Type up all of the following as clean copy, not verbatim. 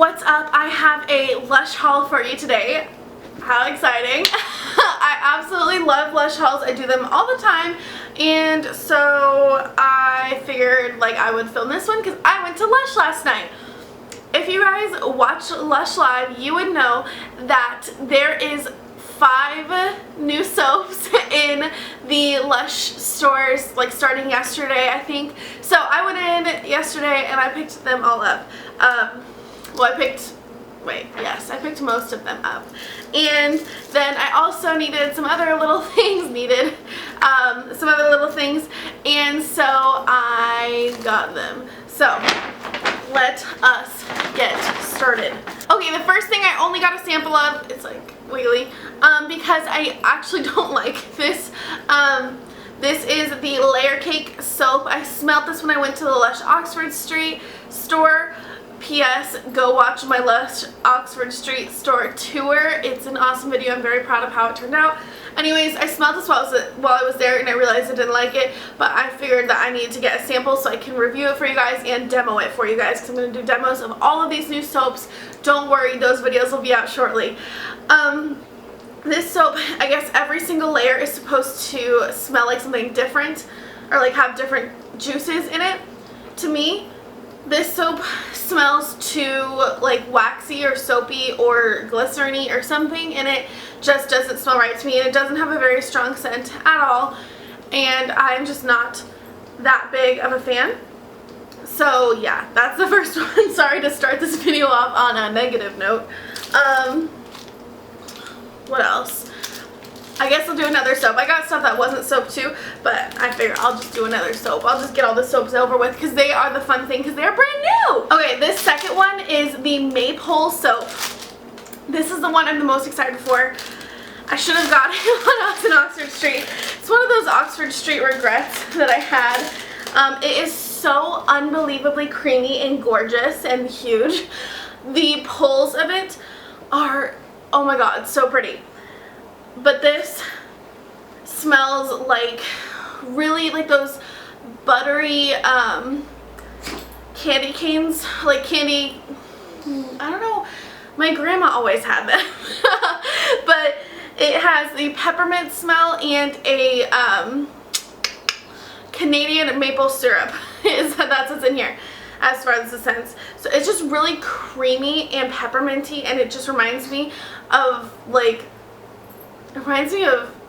What's up? I have a Lush haul for you today. How exciting. I absolutely love Lush hauls. I do them all the time, and so I figured like I would film this one because I went to Lush last night. If you guys watch Lush Live, you would know that there is 5 new soaps in the Lush stores, like starting yesterday, I think. So I went in yesterday and I picked them all up. I picked most of them up. And then I also needed some other little things, and so I got them. So let us get started. Okay, the first thing I only got a sample of, it's like wiggly, because I actually don't like this. This is the Layer Cake soap. I smelled this when I went to the Lush Oxford Street store. P.S. Go watch my Lush Oxford Street store tour. It's an awesome video. I'm very proud of how it turned out. Anyways, I smelled this while I was there and I realized I didn't like it, but I figured that I needed to get a sample so I can review it for you guys and demo it for you guys, because I'm going to do demos of all of these new soaps. Don't worry, those videos will be out shortly. This soap, I guess every single layer is supposed to smell like something different, or like have different juices in it. To me, this soap smells too like waxy or soapy or glycerin-y or something, and it just doesn't smell right to me, and it doesn't have a very strong scent at all, and I'm just not that big of a fan. So yeah, that's the first one. Sorry to start this video off on a negative note. What else? I guess I'll do another soap. I got stuff that wasn't soap too, but I figure I'll just do another soap. I'll just get all the soaps over with because they are the fun thing, because they're brand new. Okay, this second one is the Maypole soap. This is the one I'm the most excited for. I should have got it on Oxford Street. It's one of those Oxford Street regrets that I had. It is so unbelievably creamy and gorgeous and huge. The pulls of it are, oh my god, so pretty. But this smells like really like those buttery candy canes, like candy, I don't know, my grandma always had them. But it has the peppermint smell and a Canadian maple syrup. That's what's in here as far as the scents. So it's just really creamy and pepperminty, and it just reminds me of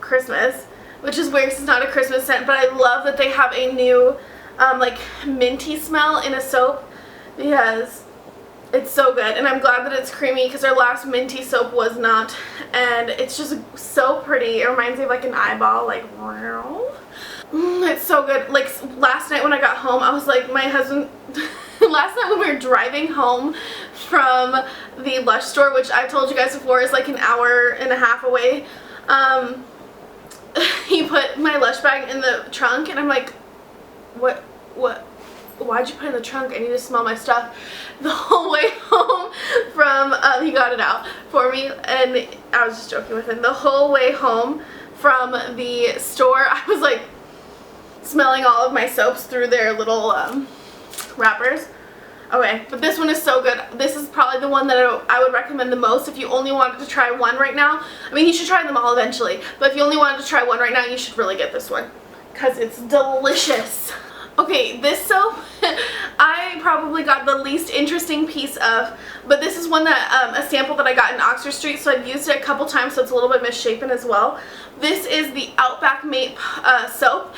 Christmas, which is weird because it's not a Christmas scent, but I love that they have a new like minty smell in a soap, because it's so good, and I'm glad that it's creamy because our last minty soap was not, and it's just so pretty. It reminds me of like an eyeball, like it's so good. Like last night when I got home, I was like, my husband last night when we were driving home from the Lush store, which I told you guys before is like an hour and a half away, he put my Lush bag in the trunk, and I'm like, why'd you put it in the trunk? I need to smell my stuff. The whole way home from, he got it out for me, and I was just joking with him. The whole way home from the store, I was like smelling all of my soaps through their little wrappers. Okay, but this one is so good. This is probably the one that I would recommend the most if you only wanted to try one right now. I mean, you should try them all eventually, but if you only wanted to try one right now, you should really get this one because it's delicious. Okay, this soap I probably got the least interesting piece of, but this is one that a sample that I got in Oxford Street, so I've used it a couple times, so it's a little bit misshapen as well. This is the Outback Mape soap.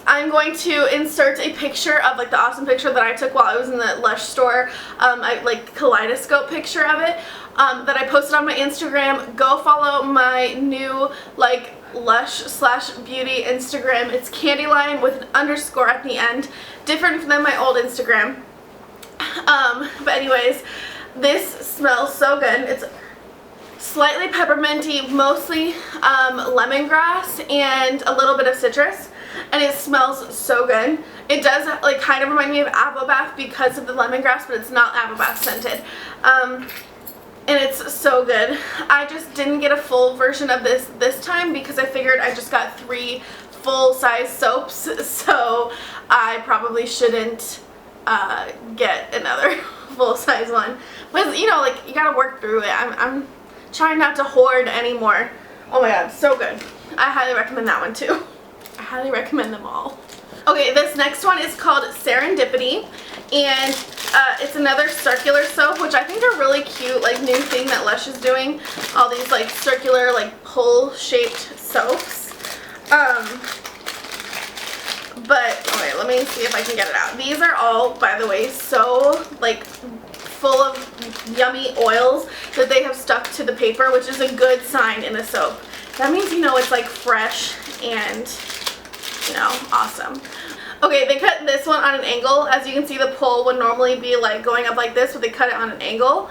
I'm going to insert a picture of like the awesome picture that I took while I was in the Lush store, like kaleidoscope picture of it, that I posted on my Instagram. Go follow my new like Lush/beauty Instagram. It's Candyelion with an underscore at the end, different than my old Instagram. But anyways, this smells so good. It's slightly pepperminty, mostly lemongrass and a little bit of citrus, and it smells so good. It does like kind of remind me of Avobath because of the lemongrass, but it's not Avobath scented. And it's so good. I just didn't get a full version of this time because I figured I just got 3 full-size soaps, so I probably shouldn't get another full-size one. But, you know, like, you gotta work through it. I'm trying not to hoard anymore. Oh my god, so good. I highly recommend that one too. I highly recommend them all. Okay, this next one is called Serendipity, and it's another circular soap, which I think are really cute, like, new thing that Lush is doing. All these, like, circular, like, pull-shaped soaps. But, okay, let me see if I can get it out. These are all, by the way, so, like, full of yummy oils that they have stuck to the paper, which is a good sign in a soap. That means, you know, it's, like, fresh and, you know, awesome. Okay, they cut this one on an angle. As you can see, the pull would normally be, like, going up like this, but they cut it on an angle.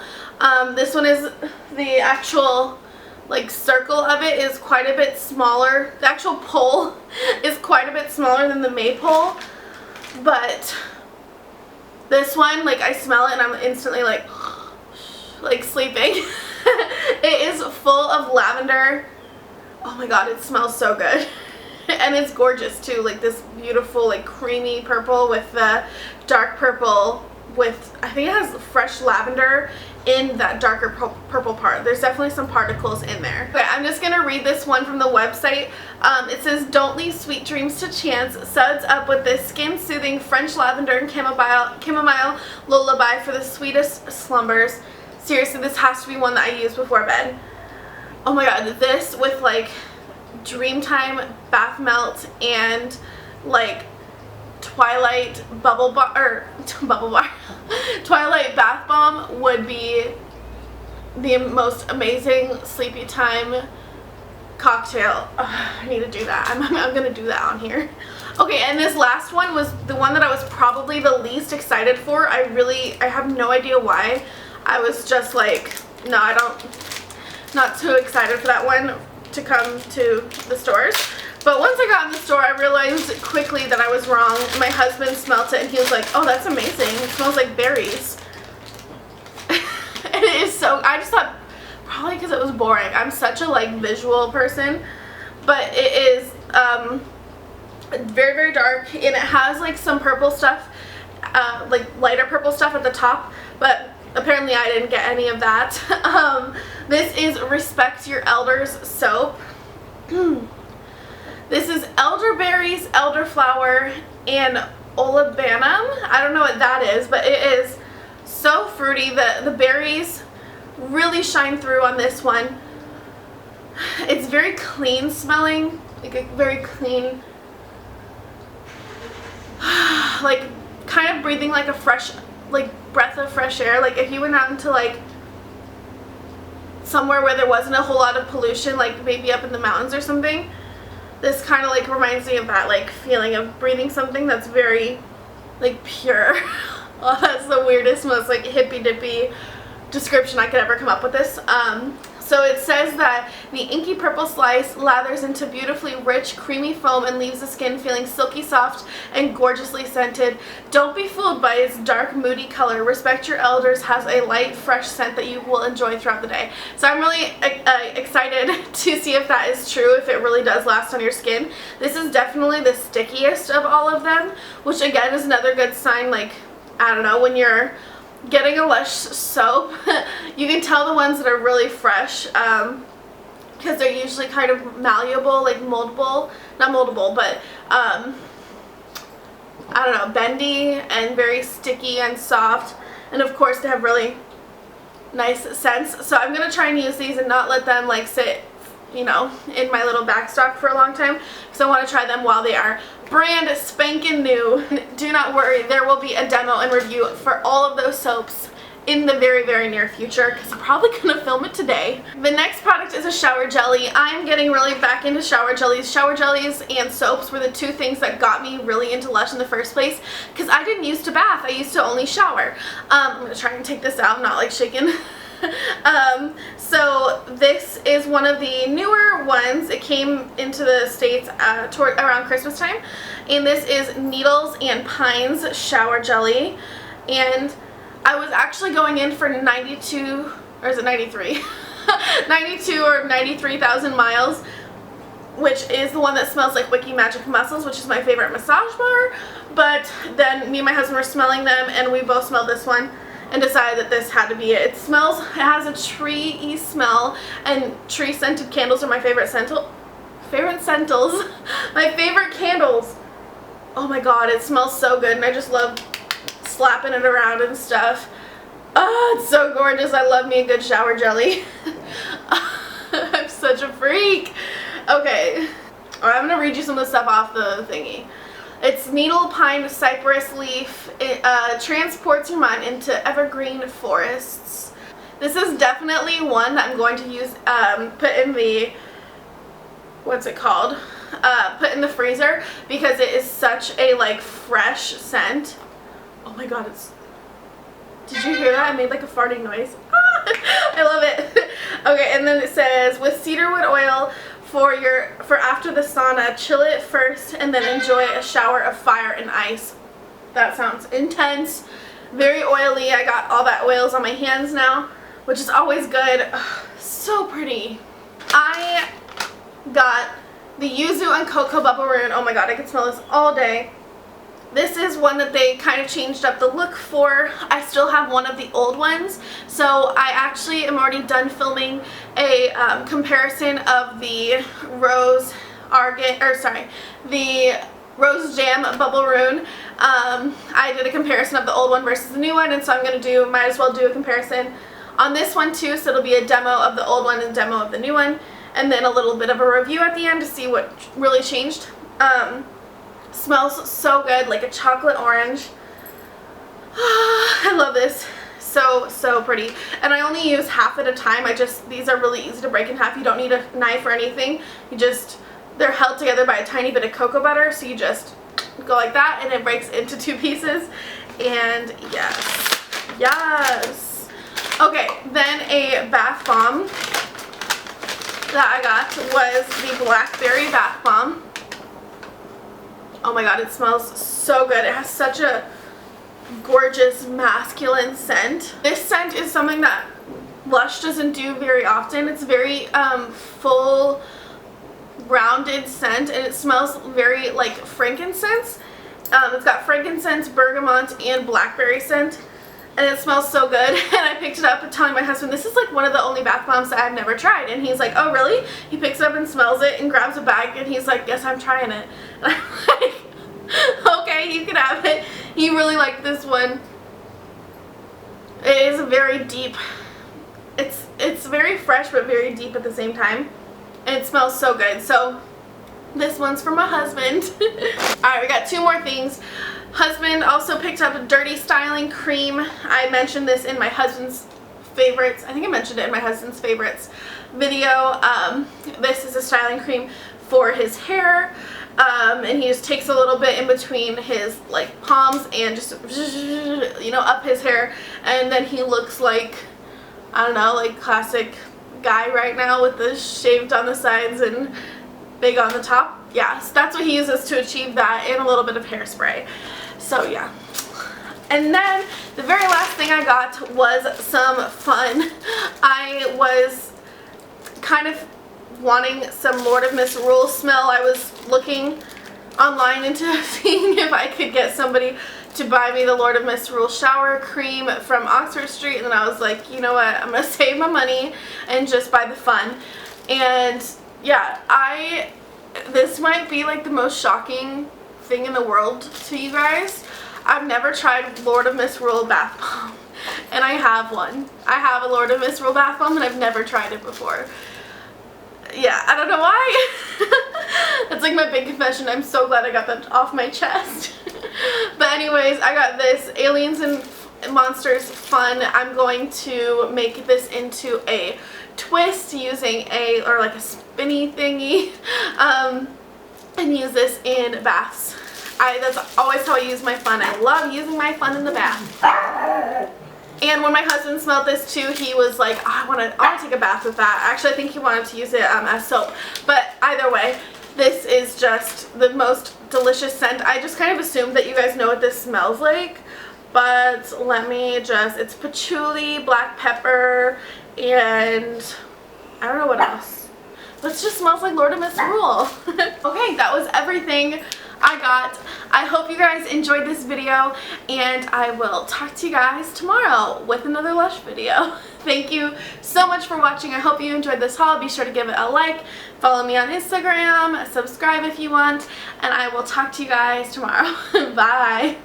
This one is the actual, like, circle of it is quite a bit smaller. The actual pull is quite a bit smaller than the maypole, but this one, like, I smell it and I'm instantly like sleeping. It is full of lavender. Oh my god, it smells so good. And it's gorgeous too, like this beautiful, like, creamy purple with the dark purple with, I think it has fresh lavender in that darker purple part. There's definitely some particles in there. Okay, I'm just gonna read this one from the website. It says, don't leave sweet dreams to chance. Suds up with this skin-soothing French lavender and chamomile lullaby for the sweetest slumbers. Seriously, this has to be one that I use before bed. Oh my god, this with, like, Dreamtime bath melt and, like, Twilight Twilight bath bomb would be the most amazing sleepy time cocktail. I need to do that. I'm gonna do that on here. Okay, and this last one was the one that I was probably the least excited for. I have no idea why. I was just like, no, not too excited for that one to come to the stores. But once I got in the store, I realized quickly that I was wrong. My husband smelt it and he was like, oh, that's amazing. It smells like berries. And it is so, I just thought, probably because it was boring. I'm such a, like, visual person. But it is very, very dark. And it has, like, some purple stuff, like lighter purple stuff at the top. But apparently I didn't get any of that. This is Respect Your Elders soap. This is elderberries, elderflower, and olibanum. I don't know what that is, but it is so fruity. The berries really shine through on this one. It's very clean smelling, like a very clean, like, kind of breathing like a fresh, like, breath of fresh air. Like if you went out into, like, somewhere where there wasn't a whole lot of pollution, like maybe up in the mountains or something, this kind of, like, reminds me of that, like, feeling of breathing something that's very, like, pure. Oh, that's the weirdest, most, like, hippy-dippy description I could ever come up with this. So it says that the inky purple slice lathers into beautifully rich, creamy foam and leaves the skin feeling silky soft and gorgeously scented. Don't be fooled by its dark, moody color. Respect Your Elders has a light, fresh scent that you will enjoy throughout the day. So I'm really excited to see if that is true, if it really does last on your skin. This is definitely the stickiest of all of them, which again is another good sign, like, I don't know, when you're getting a Lush soap, you can tell the ones that are really fresh, because they're usually kind of malleable, like moldable, not moldable, but I don't know, bendy and very sticky and soft, and of course they have really nice scents. So I'm gonna try and use these and not let them, like, sit, you know, in my little backstock for a long time, because I want to try them while they are brand spanking new. Do not worry, there will be a demo and review for all of those soaps in the very, very near future, because I'm probably going to film it today. The next product is a shower jelly. I'm getting really back into shower jellies. Shower jellies and soaps were the two things that got me really into Lush in the first place, because I didn't used to bath. I used to only shower. I'm going to try and take this out. I'm not, like, shaking. So this is one of the newer ones. It came into the States around Christmas time, and this is Needles and Pines shower jelly, and I was actually going in for 92, or is it 93? 92 or 93,000 miles, which is the one that smells like Wiki Magic Muscles, which is my favorite massage bar. But then me and my husband were smelling them, and we both smelled this one, and decided that this had to be it. It has a tree-y smell, and tree scented candles are my favorite scentals. My favorite candles. Oh my god, it smells so good, and I just love slapping it around and stuff. Oh, it's so gorgeous. I love me a good shower jelly. I'm such a freak. Okay, I'm gonna read you some of the stuff off the thingy. It's needle pine cypress leaf. It transports your mind into evergreen forests. This is definitely one that I'm going to use, put in the, what's it called? Put in the freezer, because it is such a like fresh scent. Oh my god, did you hear that? I made like a farting noise. I love it. Okay, and then it says, with cedarwood oil for after the sauna, chill it first and then enjoy a shower of fire and ice. That sounds intense. Very oily. I got all that oils on my hands now, which is always good. Ugh, so pretty. I got the Yuzu and Cocoa Bubble Rune. Oh my god, I could smell this all day. This is one that they kind of changed up the look for. I still have one of the old ones, so I actually am already done filming a comparison of the the Rose Jam Bubble Rune. I did a comparison of the old one versus the new one, and so I'm going to might as well do a comparison on this one too, so it'll be a demo of the old one and a demo of the new one, and then a little bit of a review at the end to see what really changed. Smells so good, like a chocolate orange. I love this. So pretty. And I only use half at a time. These are really easy to break in half. You don't need a knife or anything. They're held together by a tiny bit of cocoa butter, so you just go like that and it breaks into 2 pieces. And yes. Okay, then a bath bomb that I got was the Blackberry Bath Bomb. Oh my god, it smells so good. It has such a gorgeous masculine scent. This scent is something that Lush doesn't do very often. It's very full, rounded scent, and it smells very like frankincense. It's got frankincense, bergamot, and blackberry scent, and it smells so good. And I picked it up and telling my husband, this is like one of the only bath bombs that I've never tried. And he's like, oh really? He picks it up and smells it and grabs a bag, and he's like, yes, I'm trying it. And I'm like, okay, you can have it. He really liked this one. It is very deep. It's very fresh but very deep at the same time. And it smells so good. So this one's for my husband. Alright, we got 2 more things. Husband also picked up a dirty styling cream. I mentioned this in my husband's favorites. I think I mentioned it in my husband's favorites video. This is a styling cream for his hair. And he just takes a little bit in between his like palms and just, you know, up his hair, and then he looks like, I don't know, like classic guy right now with the shaved on the sides and big on the top. Yeah, so that's what he uses to achieve that, and a little bit of hairspray. So yeah. And then the very last thing I got was some fun. I was kind of wanting some Lord of Misrule smell. I was looking online into seeing if I could get somebody to buy me the Lord of Misrule shower cream from Oxford Street, and then I was like, you know what, I'm gonna save my money and just buy the fun. And yeah, this might be like the most shocking thing in the world to you guys. I've never tried Lord of Misrule bath bomb, and I have one. I have a Lord of Misrule bath bomb, and I've never tried it before. Yeah, I don't know why. That's like my big confession. I'm so glad I got that off my chest. But anyways, I got this Aliens and Monsters Fun. I'm going to make this into a twist using like a spinny thingy, and use this in baths. That's always how I use my fun. I love using my fun in the bath. And when my husband smelled this too, he was like, oh, I want to take a bath with that. Actually, I think he wanted to use it as soap. But either way, this is just the most delicious scent. I just kind of assumed that you guys know what this smells like. But let me just, it's patchouli, black pepper, and I don't know what else. But it just smells like Lord of Misrule. Okay, that was everything. I got. I hope you guys enjoyed this video, and I will talk to you guys tomorrow with another LUSH video. Thank you so much for watching. I hope you enjoyed this haul. Be sure to give it a like, follow me on Instagram, subscribe if you want, and I will talk to you guys tomorrow. Bye.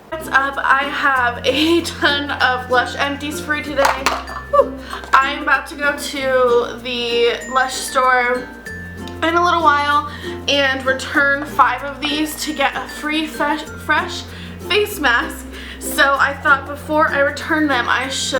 What's up? I have a ton of LUSH empties for you today. Whew. I'm about to go to the LUSH store in a little while and return 5 of these to get a free fresh face mask. So I thought before I return them I should